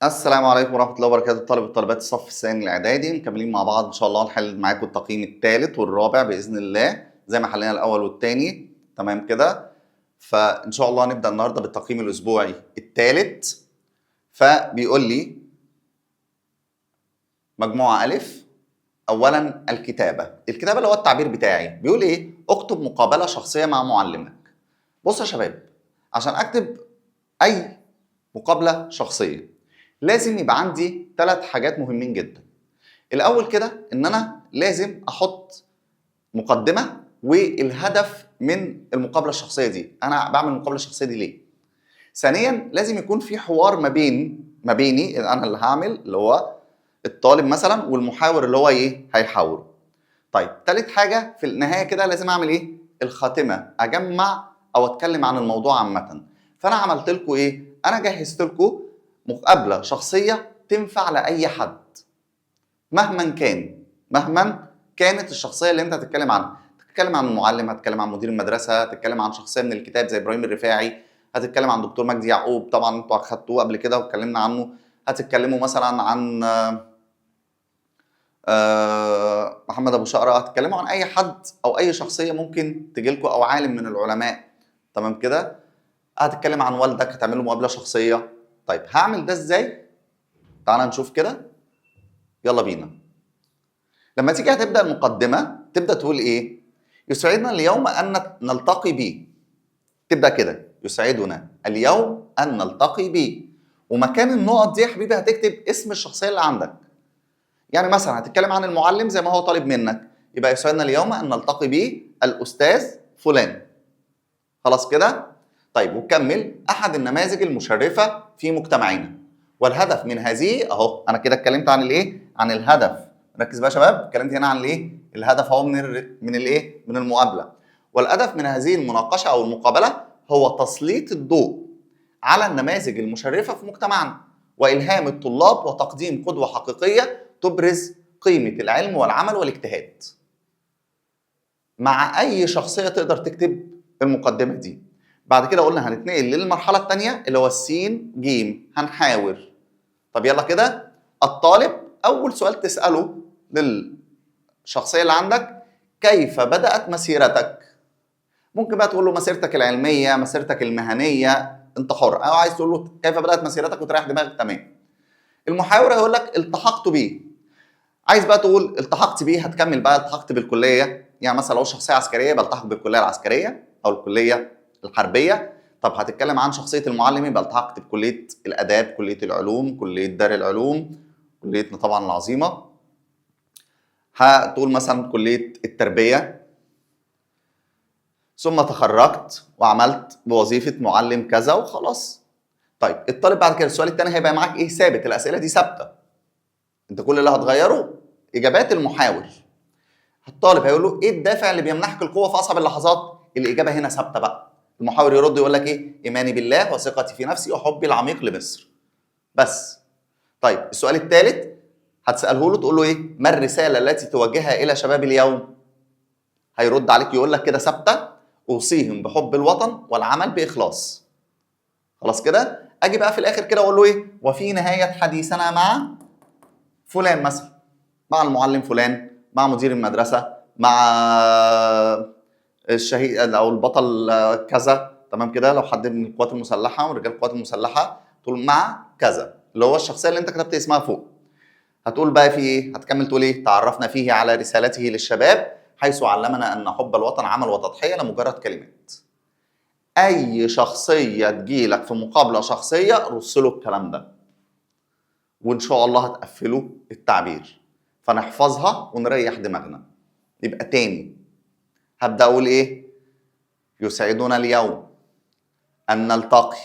السلام عليكم ورحمة الله وبركاته. طالب وطالبات الصف الثاني الإعدادي مكملين مع بعض إن شاء الله. نحل معاكم التقييم الثالث والرابع بإذن الله زي ما حلينا الأول والثاني. تمام كده. فإن شاء الله نبدأ النهاردة بالتقييم الأسبوعي الثالث. فبيقول لي مجموعة ألف. أولا الكتابة اللي هو التعبير بتاعي. بيقول إيه؟ اكتب مقابلة شخصية مع معلمك. بص يا شباب، عشان أكتب أي مقابلة شخصية لازم يبقى عندي 3 حاجات مهمين جدا. الاول كده ان انا لازم احط مقدمه والهدف من المقابله الشخصيه دي. انا بعمل المقابله الشخصيه دي ليه؟ ثانيا لازم يكون في حوار ما بيني انا اللي هعمل اللي هو الطالب مثلا والمحاور اللي هو ايه هيحاوره. طيب ثالث حاجه في النهايه كده لازم اعمل ايه؟ الخاتمه، اجمع او اتكلم عن الموضوع عامه. فانا عملت لكم ايه؟ انا جهزت لكم مقابله شخصيه تنفع لاي حد مهما كانت الشخصيه اللي انت هتتكلم عنها. هتتكلم عن المعلم، هتتكلم عن مدير المدرسه، هتتكلم عن شخصيه من الكتاب زي ابراهيم الرفاعي، هتتكلم عن دكتور مجدي يعقوب طبعا انتوا اخدتوه قبل كده واتكلمنا عنه. هتتكلموا مثلا عن محمد ابو شقره، هتتكلموا عن اي حد او اي شخصيه ممكن تجيلكوا او عالم من العلماء. تمام كده. هتتكلم عن والدك، هتعمل له مقابله شخصيه. طيب هعمل ده ازاي؟ تعال نشوف كده. يلا بينا. لما تيجي هتبدا المقدمه تبدا تقول ايه؟ يسعدنا اليوم ان نلتقي بيه. تبدا كده، يسعدنا اليوم ان نلتقي بيه. ومكان النقط دي يا حبيبي هتكتب اسم الشخصيه اللي عندك. يعني مثلا هتتكلم عن المعلم زي ما هو طالب منك، يبقى يسعدنا اليوم ان نلتقي بيه الاستاذ فلان. خلاص كده؟ طيب وكمل احد النماذج المشرفه في مجتمعنا. والهدف من هذه اهو، انا كده اتكلمت عن الايه؟ عن الهدف. ركز بقى يا شباب، اتكلمت هنا عن الايه؟ الهدف هو من الايه؟ من المقابله. والهدف من هذه المناقشه او المقابله هو تسليط الضوء على النماذج المشرفه في مجتمعنا، والهام الطلاب وتقديم قدوه حقيقيه تبرز قيمه العلم والعمل والاجتهاد. مع اي شخصيه تقدر تكتب المقدمه دي. بعد كده قلنا هنتنقل للمرحله الثانيه اللي هو السين جيم، هنحاور. طب يلا كده. الطالب اول سؤال تساله للشخصيه اللي عندك: كيف بدات مسيرتك؟ ممكن بقى تقول له مسيرتك العلميه، مسيرتك المهنيه، انت حر. او عايز تقول له كيف بدات مسيرتك وتريح دماغك، تمام. المحاور هيقول لك التحقت بيه. عايز بقى تقول التحقت بيه، هتكمل بقى التحقت بالكليه. يعني مثلا لو شخصيه عسكريه بلتحق بالكليه العسكريه او الكليه الحربيه. طب هتتكلم عن شخصيه المعلم يبقى التحقت بكليه الاداب، كليه العلوم، كليه دار العلوم، كليتنا طبعا العظيمه. هتقول مثلا كليه التربيه، ثم تخرجت وعملت بوظيفه معلم كذا وخلاص. طيب الطالب بعد كده السؤال الثاني هيبقى معاك ايه؟ ثابت. الاسئله دي ثابته، انت كل اللي هتغيره اجابات المحاور. الطالب هيقول له ايه الدافع اللي بيمنحك القوه في اصعب اللحظات؟ الاجابه هنا ثابته بقى. المحاور يرد يقول لك ايه؟ ايماني بالله وثقتي في نفسي وحبي العميق لمصر. بس. طيب السؤال الثالث هتساله له تقول له ايه؟ ما الرساله التي توجهها الى شباب اليوم؟ هيرد عليك يقول لك كده ثابته: اوصيهم بحب الوطن والعمل باخلاص. خلاص كده. اجي بقى في الاخر كده اقول له ايه؟ وفي نهايه حديثنا مع فلان مثلا، مع المعلم فلان، مع مدير المدرسه، مع الشهيد او البطل كذا. تمام كده. لو حد من القوات المسلحه ورجال القوات المسلحه تقول مع كذا، اللي هو الشخصيه اللي انت كتبت اسمها فوق. هتقول بقى في ايه؟ هتكمل تقول ايه؟ تعرفنا فيه على رسالته للشباب حيث علمنا ان حب الوطن عمل وتضحيه لمجرد كلمات. اي شخصيه تجيلك في مقابله شخصيه رص له الكلام ده، وان شاء الله هتقفلوا التعبير فنحفظها ونريح دماغنا. يبقى تاني هبدا اقول ايه؟ يسعدنا اليوم ان نلتقي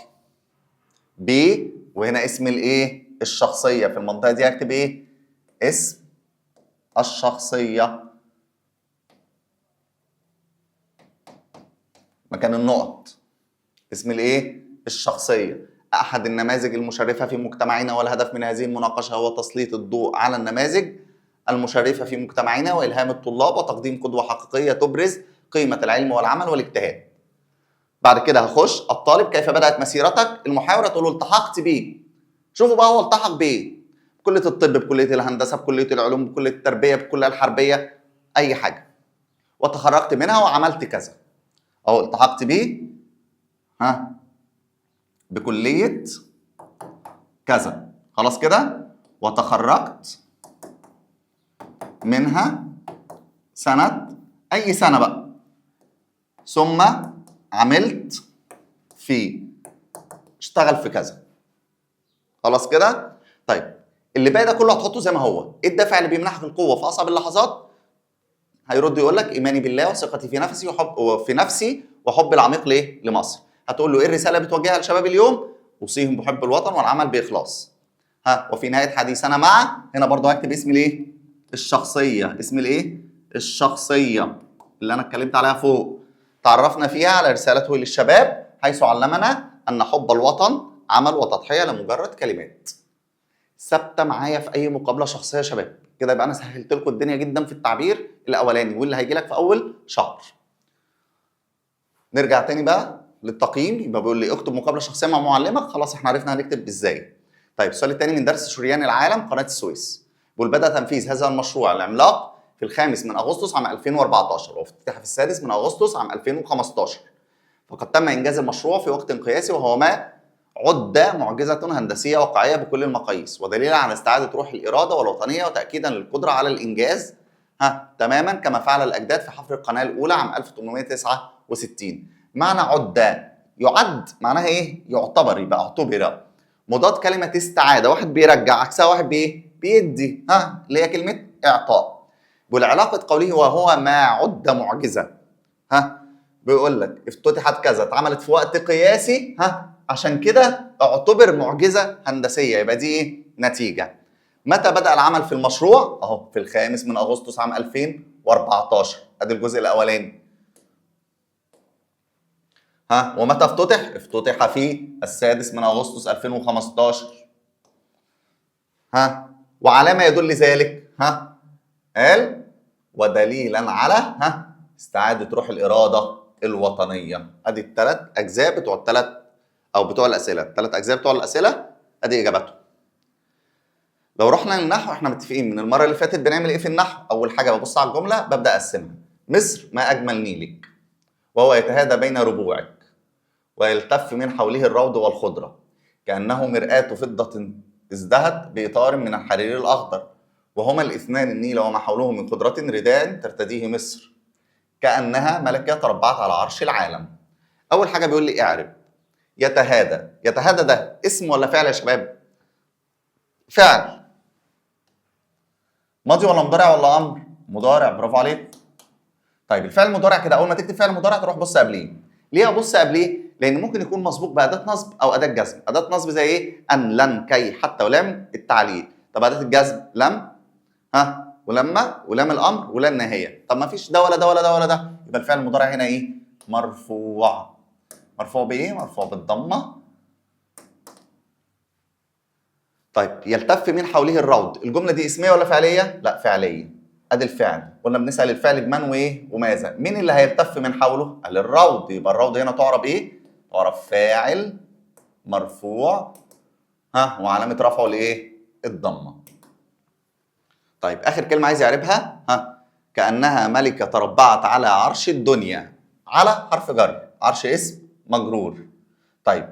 ب، وهنا اسم الايه؟ الشخصيه. في المنطقه دي هكتب ايه؟ اسم الشخصيه مكان النقط. اسم الايه؟ الشخصيه. احد النماذج المشرفه في مجتمعنا، والهدف من هذه المناقشه هو تسليط الضوء على النماذج المشرفه في مجتمعنا والهام الطلاب وتقديم قدوه حقيقيه تبرز قيمه العلم والعمل والاجتهاد. بعد كده هخش الطالب كيف بدات مسيرتك؟ المحاوره تقول له التحقت بيه. شوفوا بقى هو التحق بايه؟ بكليه الطب، بكليه الهندسه، بكليه العلوم، بكليه التربيه، بكليه الحربيه، اي حاجه. وتخرجت منها وعملت كذا. اهو التحقت بيه بكليه كذا، خلاص كده. وتخرجت منها سنه، اي سنه بقى، ثم عملت في، اشتغل في كذا، خلاص كده. طيب اللي باقي ده كله هتحطه زي ما هو. ايه الدافع اللي بيمنحك القوه في اصعب اللحظات؟ هيرد يقول لك ايماني بالله وثقتي في نفسي وحب العميق ليه؟ لمصر. هتقول له ايه الرساله بتوجهها لشباب اليوم؟ اوصيهم بحب الوطن والعمل باخلاص. وفي نهايه حديثنا هنا برضه هكتب اسم الايه؟ الشخصيه. اسم الايه؟ الشخصيه اللي انا اتكلمت عليها فوق. تعرفنا فيها على رسالته للشباب حيث علمنا ان حب الوطن عمل وتضحيه لمجرد كلمات. ثابته معايا في اي مقابله شخصيه يا شباب. كده يبقى انا سهلت لكم الدنيا جدا في التعبير الاولاني واللي هيجي لك في اول شهر. نرجع تاني بقى للتقييم. يبقى بيقول لي اكتب مقابله شخصيه مع معلمك، خلاص احنا عرفنا هنكتب ازاي. طيب السؤال الثاني من درس شريان العالم قناه السويس. بيقول بدأ تنفيذ هذا المشروع العملاق في 5 من اغسطس عام 2014 وافتتح في 6 من اغسطس عام 2015. فقد تم انجاز المشروع في وقت قياسي وهو ما عد معجزة هندسية واقعية بكل المقاييس ودليلا على استعادة روح الإرادة والوطنية وتأكيدا للقدرة على الإنجاز تماما كما فعل الأجداد في حفر القناة الأولى عام 1869. معنى عد، يعد معناها إيه؟ يعتبر، يبقى اعتبر. مضاد كلمة استعادة، واحد بيرجع، عكسها واحد بيدي، اللي هي كلمة إعطاء. والعلاقة قوله وهو ما عد معجزة، بيقول لك افتتحت كذا، اتعملت في وقت قياسي، عشان كده اعتبر معجزه هندسيه، يبقى دي ايه؟ نتيجه. متى بدأ العمل في المشروع؟ اهو في 5 من اغسطس عام 2014، ادي الجزء الاولاني. ومتى افتتح؟ افتتح في 6 من اغسطس 2015. وعلى ما يدل ذلك؟ قال ودليلا على استعاده روح الاراده الوطنيه. ادي الثلاث اجزاء بتوع بتوع الاسئله، الثلاث اجزاء بتوع الاسئله، ادي اجابتهم. لو رحنا للنحو، احنا متفقين من المره اللي فاتت بنعمل ايه في النحو؟ اول حاجه ببص على الجمله ببدا اقسمها. مصر ما اجمل نيلك وهو يتهادى بين ربوعك ويلتف من حوله الروض والخضره كانه مرآة فضه ازدهت باطار من الحرير الاخضر وهما الاثنان النيل وما حوله من خضره رداء ترتديه مصر كانها ملكه تربعت على عرش العالم. اول حاجه بيقول لي اعرب يتهادى. يتهادى ده اسم ولا فعل يا شباب؟ فعل. ماضي ولا مضارع ولا امر؟ مضارع، برافو عليك. طيب الفعل المضارع كده اول ما تكتب فعل مضارع تروح بص قبليه. ليه ابص قبليه؟ لان ممكن يكون مسبوق باداه نصب او اداه جزم. اداه نصب زي ايه؟ ان، لن، كي، حتى، ولام التعليل. طب اداه الجزم لم، ولما، ولام الامر، ولا النهايه. طب ما فيش ده ولا ده ولا ده ولا ده، يبقى الفعل المضارع هنا ايه؟ مرفوع. مرفوع بايه؟ مرفوع بالضمه. طيب يلتف من حوله الروض، الجمله دي اسميه ولا فعليه؟ لا فعليه. ادي الفعل، قلنا بنسال الفعل بمن وايه وماذا. مين اللي هيلتف من حوله؟ قال الروض، يبقى الروض هنا تعرب ايه؟ تعرب فاعل مرفوع وعلامه رفعه الايه؟ الضمه. طيب اخر كلمه عايز يعربها كانها ملكه تربعت على عرش الدنيا. على حرف جر، عرش اسم مجرور. طيب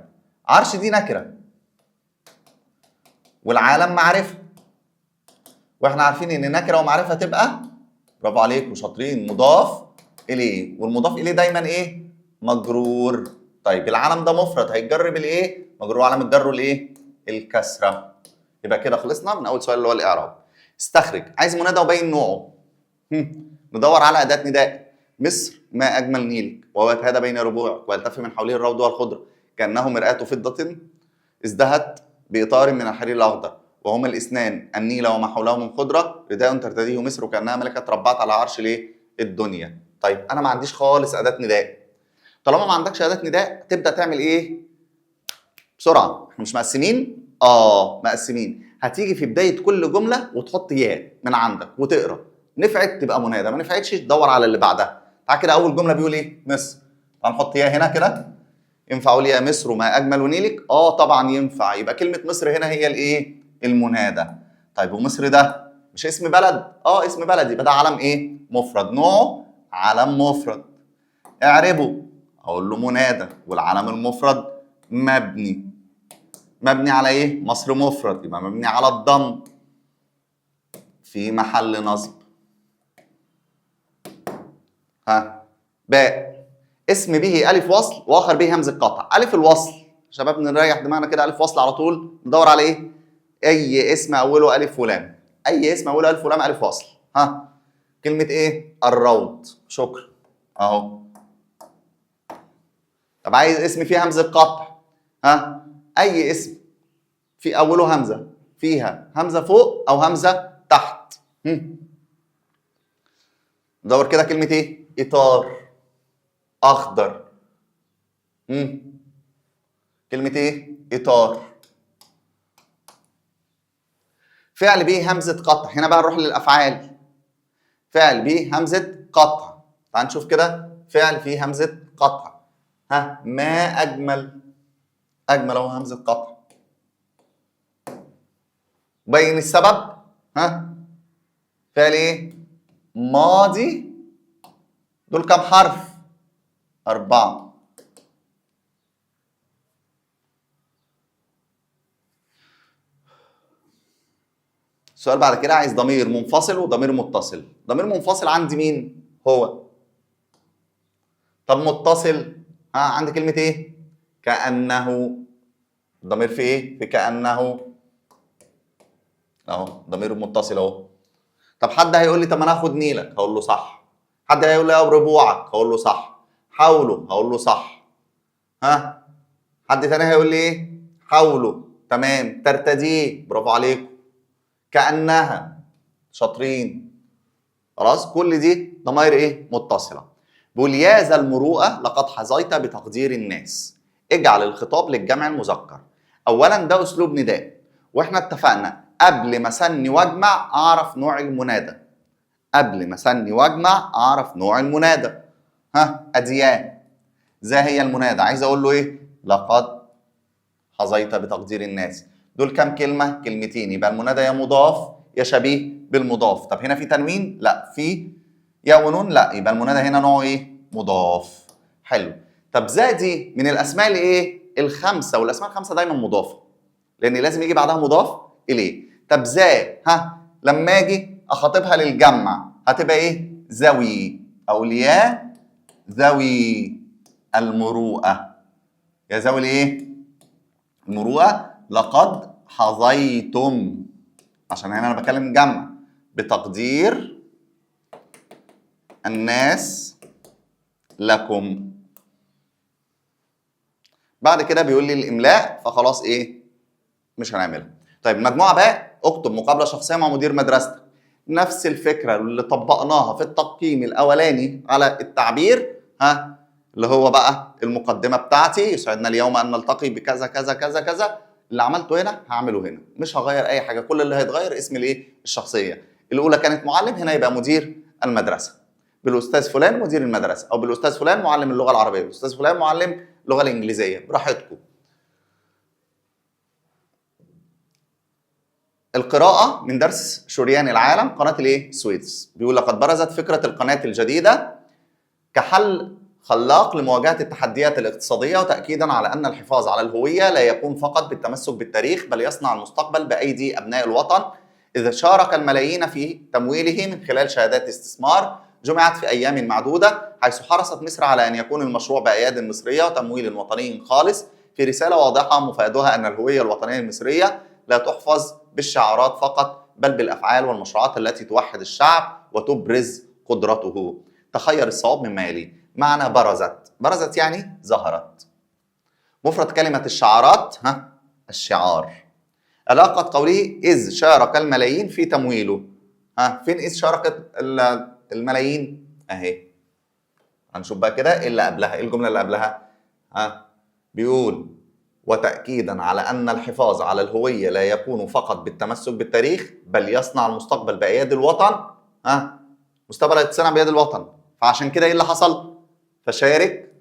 عرش دي نكره والعالم معرفه، واحنا عارفين ان نكره ومعرفه تبقى، برافو عليك وشاطرين، مضاف اليه، والمضاف اليه دايما ايه؟ مجرور. طيب العالم ده مفرد هيتجر بالايه؟ مجرور علامه جره الايه؟ الكسره. يبقى كده خلصنا من اول سؤال اللي هو الاعراب. استخرج، عايز منادى وبين نوعه. ندور على اداه نداء. مصر ما اجمل نيلك وهو يتهادى بين ربوعك ويلتف من حوله الروض والخضره كانه مرآة فضه ازدهت باطار من الحرير الاخضر وهما الاثنان النيل وما حوله من خضره رداء ترتديه مصر وكانها ملكه ربعت على عرش الايه؟ الدنيا. طيب انا ما عنديش خالص اداه نداء. طالما ما عندكش اداه نداء تبدا تعمل ايه؟ بسرعه، احنا مش مقسمين؟ مقسمين. هتيجي في بدايه كل جمله وتحط ياء من عندك وتقرا، نفعت تبقى منادى، ما نفعتش تدور على اللي بعدها. تعال كده اول جمله بيقول ايه؟ مصر، تعال نحط ياء هنا كده، ينفع اقول يا مصر ما اجمل نيلك؟ اه طبعا ينفع. يبقى كلمه مصر هنا هي الايه؟ المنادى. طيب ومصر ده مش اسم بلد؟ اه اسم بلد، يبقى ده علم ايه؟ مفرد، نوعه علم مفرد. اعربه، اقول له منادى، والعلم المفرد مبني. مبني على ايه؟ مصر مفرد، يبقى مبني على الضم في محل نصب. باء، اسم به الف وصل واخر به همزه قطع. الف الوصل شباب نريح دماغنا كده، الف وصل على طول ندور على ايه؟ اي اسم اوله الف ولام. اي اسم اوله الف ولام الف وصل. كلمه ايه؟ الروض. شكرا اهو. طب عايز اسم فيه همزه قطع. اي اسم في اوله همزه، فيها همزه فوق او همزه تحت. ندور كده كلمه ايه؟ اطار، اخضر. كلمه ايه؟ اطار. فعل به همزه قطع. هنا بقى نروح للافعال. فعل به همزه قطع. تعال نشوف كده فعل فيه همزه قطع. ما اجمل. اجمل اهو همزه قطع. بين السبب. فعل ايه؟ ماضي. دول كام حرف؟ 4. السؤال بعد كده عايز ضمير منفصل وضمير متصل. ضمير منفصل عندي مين؟ هو. طب متصل عندي كلمة ايه؟ كأنه. الضمير في ايه؟ في كأنه اهو، ضمير متصل اهو. طب حد هيقول لي طب انا هاخد نيلك، هقول له صح. حد هيقول لي او ربوعك، هقول له صح. حوله، هقول له صح. حد تاني هيقول لي ايه؟ حوله، تمام. ترتديه، برافو عليكم. كأنها، شاطرين. خلاص كل دي ضمائر ايه؟ متصله. بيقول يا ذا المروءه لقد حظيت بتقدير الناس. اجعل الخطاب للجمع المذكر. اولا ده اسلوب نداء، واحنا اتفقنا قبل ما اسني واجمع اعرف نوع المنادى. قبل ما اسني واجمع اعرف نوع المنادى. اديان. ذا هي المنادى، عايز اقول له ايه؟ لقد حظيت بتقدير الناس. دول كام كلمه؟ كلمتين. يبقى المنادى يا مضاف يا شبيه بالمضاف. طب هنا في تنوين؟ لا. في يا ونون؟ لا. يبقى المنادى هنا نوعه ايه؟ مضاف. حلو. طب ذا دي من الاسماء الايه؟ الخمسه، والاسماء الخمسه دايما مضافه، لان لازم يجي بعدها مضاف اليه. طب ذا لما اجي اخاطبها للجمع هتبقى ايه؟ ذوي. اقول يا ذوي المروءه. يا ذوي الايه؟ المروءه لقد حظيتم، عشان هنا انا بكلم جمع، بتقدير الناس لكم. بعد كده بيقول لي الاملاء، فخلاص ايه؟ مش هنعملها. طيب المجموعه باء، اكتب مقابله شخصيه مع مدير مدرستك. نفس الفكره اللي طبقناها في التقييم الاولاني على التعبير. اللي هو بقى المقدمه بتاعتي، يسعدنا اليوم ان نلتقي بكذا كذا كذا كذا. اللي عملته هنا هعمله هنا، مش هغير اي حاجه. كل اللي هيتغير اسم الايه؟ الشخصيه. الاولى كانت معلم، هنا يبقى مدير المدرسه. بالاستاذ فلان مدير المدرسه، او بالاستاذ فلان معلم اللغه العربيه، بالاستاذ فلان معلم اللغه الانجليزيه، براحتكم. القراءة من درس شريان العالم، قناة الايه؟ سويدز. بيقول لقد برزت فكرة القناة الجديدة كحل خلاق لمواجهة التحديات الاقتصادية، وتأكيدا على أن الحفاظ على الهوية لا يكون فقط بالتمسك بالتاريخ، بل يصنع المستقبل بأيدي أبناء الوطن. إذ شارك الملايين في تمويله من خلال شهادات استثمار جمعت في أيام معدودة، حيث حرصت مصر على أن يكون المشروع بأياد مصرية وتمويل وطني خالص، في رسالة واضحة مفادها أن الهوية الوطنية المصرية لا تحفظ بالشعارات فقط، بل بالأفعال والمشروعات التي توحد الشعب وتبرز قدرته. تخير الصواب مما يلي. معنى برزت، برزت يعني ظهرت. مفرد كلمة الشعارات الشعار. علاقة قوله إذ شارك الملايين في تمويله. فين إذ شاركت الملايين؟ أهي. هنشوف بقى كده إيه اللي قبلها، إيه الجملة اللي قبلها؟ بيقول وتأكيدا على أن الحفاظ على الهوية لا يكون فقط بالتمسك بالتاريخ، بل يصنع المستقبل بأيادي الوطن. مستقبل يتصنع بيد الوطن. فعشان كده ايه اللي حصل؟ فشارك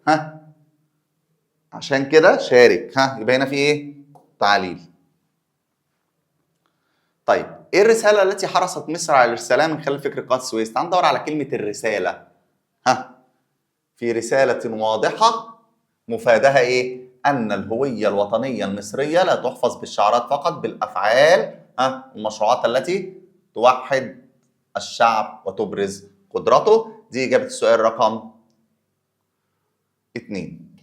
عشان كده شارك. ها، يبقى هنا في ايه؟ تعليل. طيب ايه الرساله التي حرصت مصر على ارسالها من خلال فكر قناه السويس؟ تعال ندور على كلمه الرساله. ها، في رساله واضحه مفادها ايه؟ ان الهويه الوطنيه المصريه لا تحفظ بالشعارات فقط، بالافعال. ها، المشروعات التي توحد الشعب وتبرز قدرته. دي اجابه السؤال رقم 2.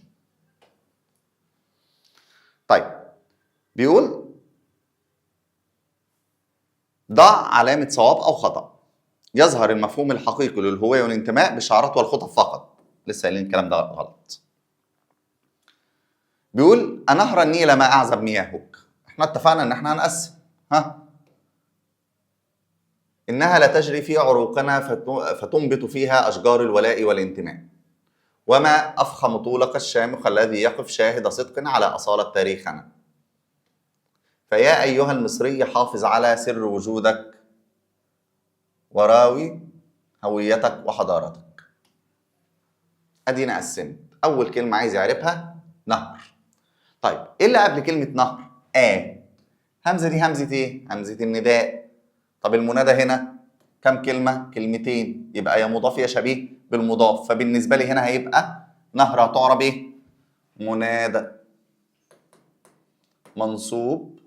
طيب بيقول ضع علامة صواب أو خطأ. يظهر المفهوم الحقيقي للهوية والانتماء بالشعارات والخطب فقط. لسه قايلين الكلام ده غلط. بيقول أنهر النيل ما أعذب مياهك. احنا اتفقنا إن احنا هنقسم. ها، إنها لا تجري في عروقنا فتنبت فيها أشجار الولاء والانتماء. وما أفخم طولك الشامخ الذي يقف شاهد صدق على أصالة تاريخنا. فيا أيها المصري حافظ على سر وجودك وراوي هويتك وحضارتك. ادينا قسمت. اول كلمه عايز يعرفها نهر. طيب ايه اللي قبل كلمه نهر؟ همزه دي همزه ايه؟ همزه النداء. طب المنادى هنا كم كلمه؟ كلمتين، يبقى يا مضاف يا شبيه بالمضاف. فبالنسبه لي هنا هيبقى نهر هتعرب ايه؟ منادى منصوب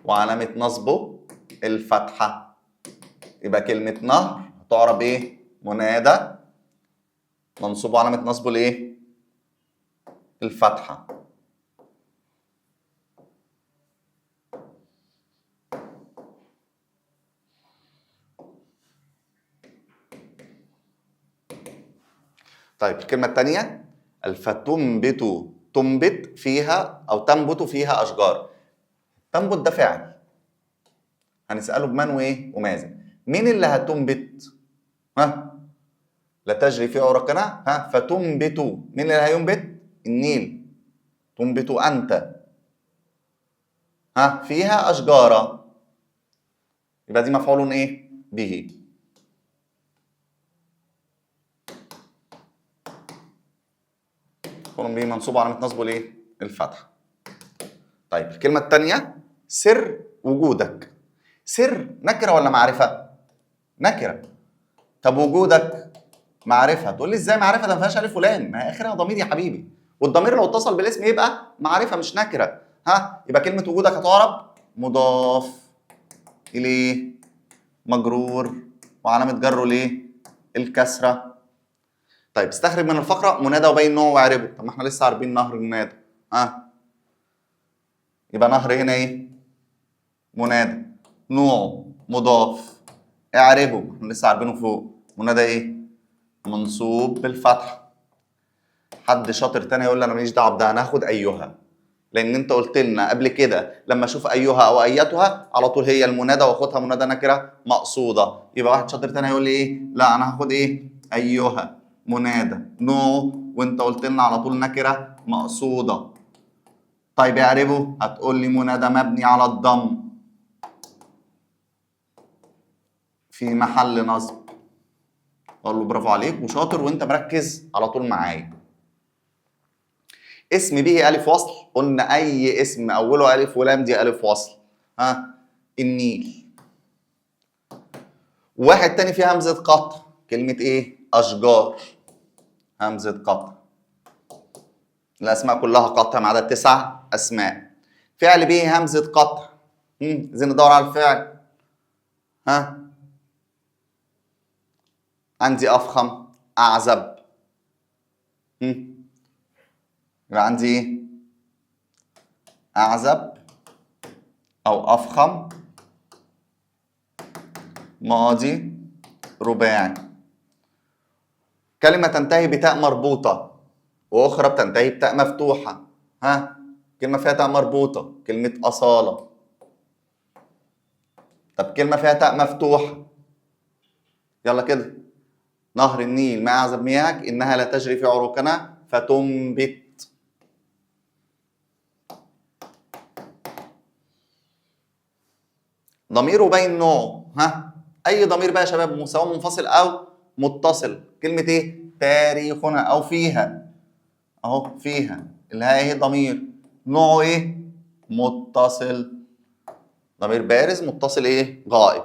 وعلامه نصبه الفتحه. يبقى كلمه نهر هتعرب ايه؟ منادى منصوب وعلامه نصبه الايه؟ الفتحه. طيب الكلمة الثانية الفتنبت. تنبت فيها أو تنبت فيها أشجار. تنبت ده فعل، هنسأله بمن وإيه وماذا. مين اللي هتنبت؟ ها، لا تجري في عرقنا. ها، فتنبت. مين اللي هينبت؟ النيل. تنبت أنت ها فيها أشجارا. يبقى دي مفعول إيه؟ به. مفعول به منصوب علامة نصبه ليه؟ الفتحة. طيب الكلمة الثانية سر وجودك. سر نكرة ولا معرفة؟ نكرة. طب وجودك معرفة. تقول لي ازاي معرفة؟ ده ما فيهاش ألف ولام، ما هي آخرها ضمير يا حبيبي، والضمير لو اتصل بالاسم يبقى معرفة مش نكرة. ها، يبقى كلمة وجودك هتعرب مضاف إليه مجرور وعلامة جره ليه؟ الكسرة. طيب استخرج من الفقرة منادى وبين نوع واعربه. طب ما احنا لسه عارفين نهر المنادى. ها، يبقى نهر هنا ايه؟ منادى، نوع مضاف، اعربه احنا لسه عارفينه فوق. منادى ايه؟ منصوب بالفتح. حد شاطر تاني يقول لي انا ماليش دعوه بده، انا هاخد ايها، لان انت قلت لنا قبل كده لما اشوف ايها او ايتها على طول هي المنادى واخدها منادى نكره مقصوده. يبقى واحد شاطر تاني يقول لي ايه؟ لا انا هاخد ايه؟ ايها منادى نوع، وانت قلت لنا على طول نكره مقصوده. طيب اعربه، هتقول لي منادى مبني على الضم في محل نصب. اقول له برافو عليك وشاطر وانت مركز على طول معايا. اسم به ألف وصل. قلنا أي اسم أوله ألف ولام دي ألف وصل. ها، النيل. واحد تاني فيه همزة قطع. كلمة إيه؟ أشجار. همزة قطع. الأسماء كلها قطع ما عدا 9 أسماء. فعل به همزة قطع. عايزين ندور على الفعل. ها، عندي أفخم، أعزب. يبقى عندي إيه؟ أعزب أو أفخم ماضي رباعي. كلمة تنتهي بتاء مربوطة وأخرى بتنتهي بتاء مفتوحة. ها، كلمة فيها تاء مربوطة كلمة أصالة. طب كلمة فيها تاء مفتوحة، يلا كده. نهر النيل ما أعذب مياهك إنها لا تجري في عروقنا فتنبت. ضميره باين نوع. ها، أي ضمير بقى يا شباب سواء منفصل أو متصل. كلمة إيه؟ تاريخنا أو فيها. أهو فيها. الهاء ايه ضمير، نوعه ايه؟ متصل، ضمير بارز متصل ايه؟ غائب.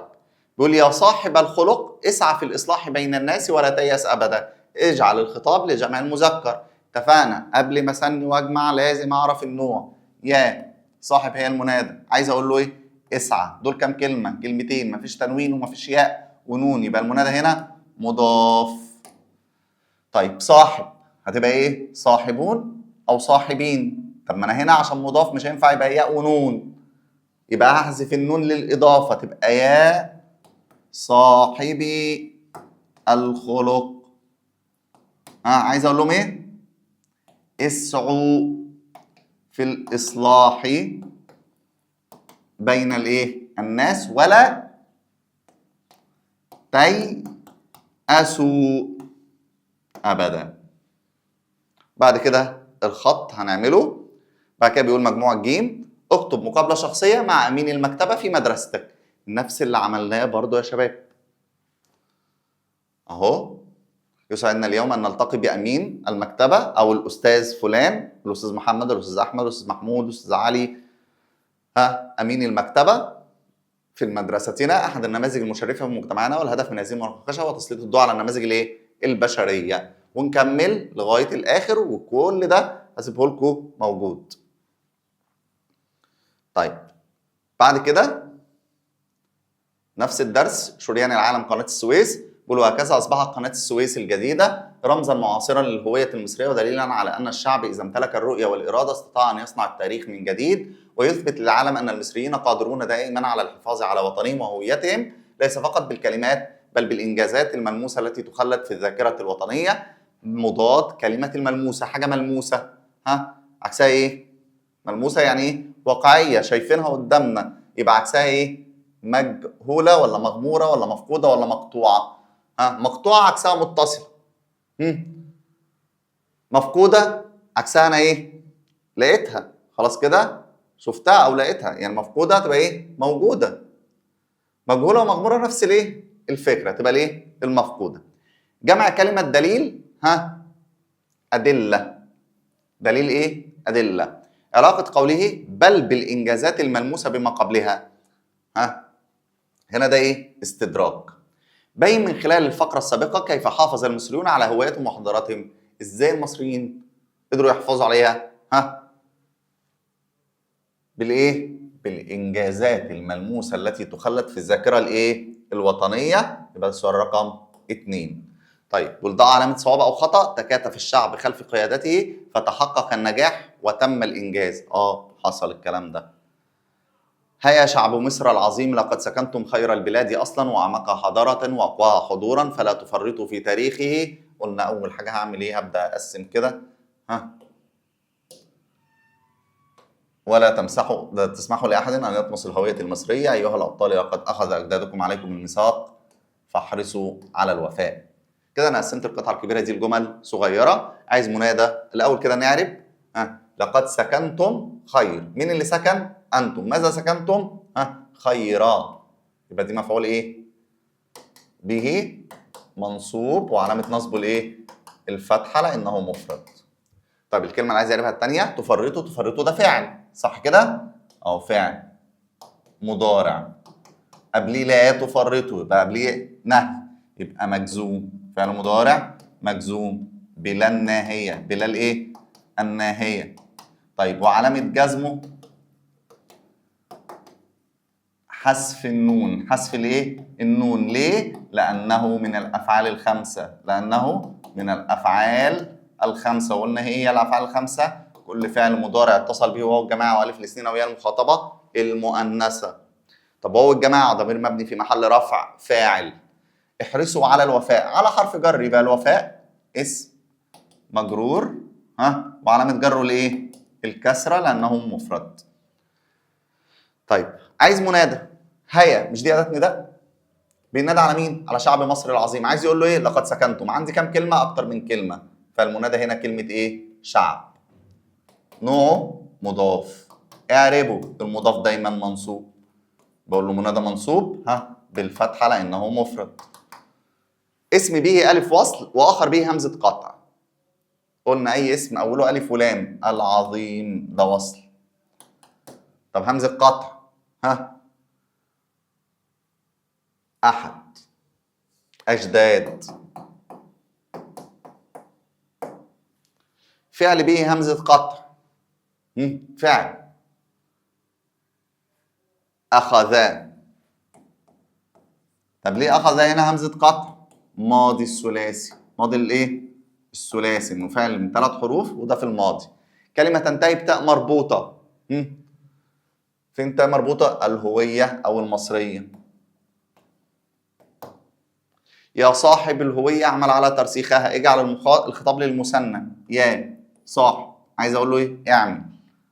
بيقول يا صاحب الخلق اسعى في الاصلاح بين الناس ولا تيأس ابدا. اجعل الخطاب لجمع المذكر. اتفقنا قبل ما اسني واجمع لازم اعرف النوع. يا صاحب هي المنادى، عايز اقول له ايه؟ اسعى. دول كام كلمه؟ كلمتين، مفيش تنوين ومفيش ياء ونون، يبقى المنادى هنا مضاف. طيب صاحب هتبقى ايه؟ صاحبون او صاحبين. طب ما انا هنا عشان مضاف مش هينفع يبقى ياء ونون، يبقى هحذف النون للاضافه تبقى يا صاحبي الخلق. عايز اقول لهم ايه؟ اسعوا في الاصلاح بين الايه؟ الناس ولا تيأسوا ابدا. بعد كده الخط هنعمله. بعد كده بيقول مجموعه جيم اكتب مقابله شخصيه مع امين المكتبه في مدرستك. نفس اللي عملناه برضو يا شباب اهو. يسعدنا اليوم ان نلتقي بامين المكتبه او الاستاذ فلان، الاستاذ محمد، الاستاذ احمد، الاستاذ محمود، الاستاذ علي. امين المكتبه في مدرستنا احد النماذج المشرفه في مجتمعنا، والهدف من هذه المناقشه هو تسليط الضوء على النماذج الايه؟ البشريه. ونكمل لغايه الاخر، وكل ده هسيبه لكم موجود. طيب بعد كده نفس الدرس شريان العالم قناه السويس. بيقولوا هكذا اصبحت قناه السويس الجديده رمزا معاصرا للهويه المصريه ودليلا على ان الشعب اذا امتلك الرؤيه والاراده استطاع ان يصنع التاريخ من جديد ويثبت للعالم ان المصريين قادرون دائما على الحفاظ على وطنهم وهويتهم، ليس فقط بالكلمات بل بالانجازات الملموسه التي تخلد في الذاكره الوطنيه. مضاد كلمه الملموسه، حاجه ملموسه عكسها ايه؟ ملموسه يعني ايه؟ واقعيه شايفينها قدامنا، يبقى عكسها ايه؟ مجهوله ولا مغموره ولا مفقوده ولا مقطوعه؟ مقطوعه عكسها متصله. مفقوده عكسها انا ايه؟ لقيتها، خلاص كده شفتها او لقيتها، يعني مفقوده تبقى ايه؟ موجوده. مجهوله ومغموره نفس الايه؟ الفكره، تبقى الايه؟ المفقوده. جمع كلمه دليل ادله. دليل ايه؟ ادله. علاقه قوله بل بالانجازات الملموسه بما قبلها. هنا ده ايه؟ استدراك. بين من خلال الفقره السابقه كيف حافظ المصريون على هويتهم وحضاراتهم. ازاي المصريين قدروا يحافظوا عليها؟ بالايه؟ بالانجازات الملموسه التي تخلد في الذاكره الايه؟ الوطنيه. يبقى السؤال رقم 2. طيب والضع علامه صواب او خطا. تكاتف الشعب خلف قيادته فتحقق النجاح وتم الانجاز. حصل الكلام ده. هيا شعب مصر العظيم لقد سكنتم خير البلاد اصلا واعمقها حضاره واقواها حضورا فلا تفرطوا في تاريخه. قلنا اول حاجه هعمل ايه؟ هبدا اقسم كده. ولا تسمحوا لاحد ان يطمس الهويه المصريه. ايها الابطال لقد اخذ اجدادكم عليكم الميثاق فاحرصوا على الوفاء. كده انا قسمت القطعه الكبيره دي لجمل صغيره. عايز منادى الاول كده نعرف. لقد سكنتم خير. مين اللي سكن؟ انتم. ماذا سكنتم؟ خيرا. يبقى دي مفعول ايه؟ به منصوب وعلامه نصبه الايه؟ الفتحه لانه مفرد. طيب الكلمه اللي عايز اعرفها الثانيه تفرطوا. تفرطوا ده فعل صح كده؟ فعل مضارع قبليه لا تفرطوا، يبقى قبليه نهي، يبقى مجزوم. فعل مضارع مجزوم بلا الناهيه. بلا الايه؟ الناهيه. طيب وعلامه جزمه حذف النون. حذف الايه؟ النون. ليه؟ لانه من الافعال الخمسه. لانه من الافعال الخمسه. وقلنا هي الافعال الخمسه؟ كل فعل مضارع اتصل به واو الجماعه والف الاثنين وهي المخاطبه المؤنثه. طب واو الجماعه ضمير مبني في محل رفع فاعل. احرصوا على الوفاء. على حرف جر يبقى الوفاء اسم مجرور وعلامه جره الايه؟ الكسره لانه مفرد. طيب عايز منادى. هيا مش دي اداه نداء؟ بينادى على مين؟ على شعب مصر العظيم. عايز يقول له ايه؟ لقد سكنتم. عندي كام كلمه؟ اكتر من كلمه. فالمنادى هنا كلمه ايه؟ شعب. نوعه مضاف. اعربه. المضاف دايما منصوب. بقول له منادى منصوب بالفتحه لانه مفرد. اسم به الف وصل واخر به همزه قطع. قلنا اي اسم اوله الف ولام. العظيم ده وصل. طب همزه قطع، ها، احد، اجداد. فعل به همزه قطع، فعل. اخذان. طب ليه اخذ هنا همزه قطع؟ ماضي الثلاثي. ماضي الايه؟ الثلاثي، انه فعل من 3 حروف وده في الماضي. كلمه تنتهي بتاء مربوطه. فين تاء مربوطه؟ الهويه او المصريه. يا صاحب الهويه اعمل على ترسيخها. اجعل الخطاب للمثنى. يا صاحب، عايز اقول له ايه؟ اعمل.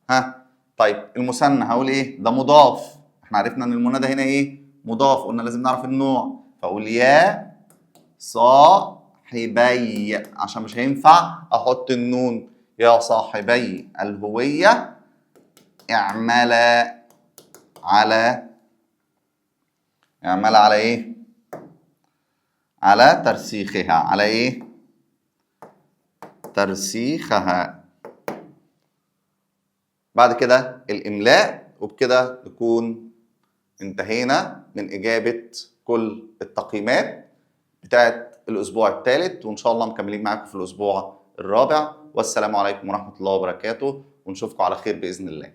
ها، طيب المثنى هقول ايه؟ ده مضاف. احنا عرفنا ان المنادى هنا ايه؟ مضاف. قلنا لازم نعرف النوع، فاقول يا صاحبي عشان مش هينفع احط النون. يا صاحبي الهوية اعملا على ايه؟ على ترسيخها. على ايه؟ ترسيخها. بعد كده الاملاء، وبكده نكون انتهينا من اجابة كل التقييمات بتاعت الاسبوع الثالث، وان شاء الله مكملين معاكم في الاسبوع الرابع. والسلام عليكم ورحمة الله وبركاته، ونشوفكم على خير بإذن الله.